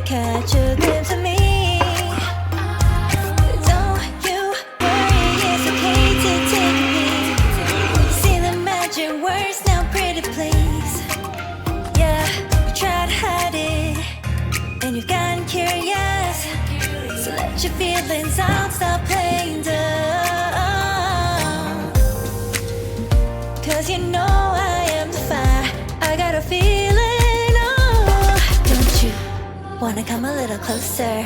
catch a glimpse of me. Don't you worry, it's okay to take me. See the magic words now, pretty please. Yeah, you tried to hide it, and you've gotten curious. So let your feelings out, stop playing dumb. Cause you know I am the fire, I got a feeling, oh. Don't you wanna come a little closer?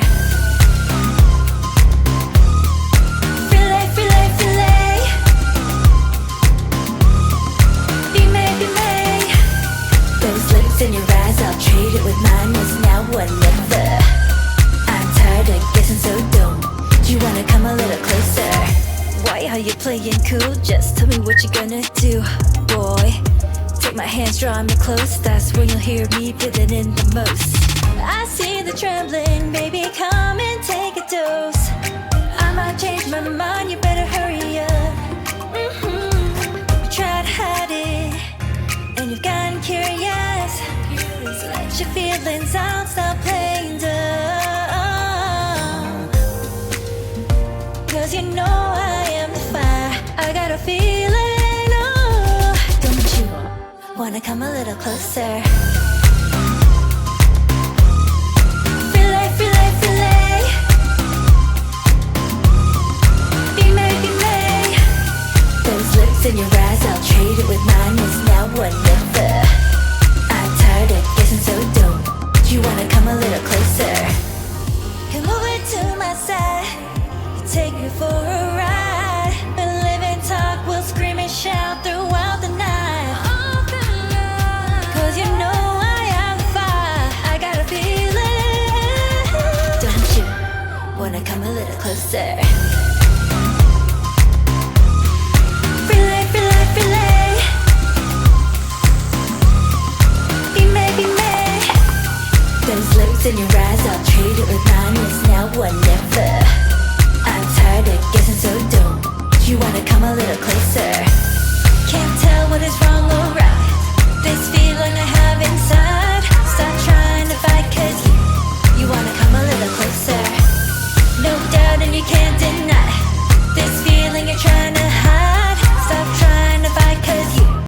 Filet, filet, filet. Be made, be made. Those lips in your eyes, I'll trade it with mine. It's now or never. I'm tired of guessing so dumb. Do you wanna come a little closer? Why are you playing cool? Just tell me what you're gonna do, boy. Take my hands, draw me close. That's when you'll hear me breathing in the most. I see the trembling, baby, come and take a dose. I might change my mind, you better hurry up. You tried to hide it, and you've gotten curious. So let your feelings out, stop playing dumb. Cause you know I am the fire, I got a feeling, oh. Don't you wanna come a little closer? Filet, filet, filet. Be made, be made. Those lips in your eyes, I'll trade it with mine. It's now or never. I'm tired of guessing so dumb. Do you wanna come a little closer? Come over to my side, take me for a ride. We'll live and talk, we'll scream and shout throughout the night. Cause you know I am fire, I got a feeling. Don't you wanna come a little closer? Filet, filet, filet. Be made, be made. Those lips in your eyes, I'll trade it with mine. It's now or never. I'm tired of guessing so dumb. Do you wanna come a little closer? Can't tell what is wrong or right.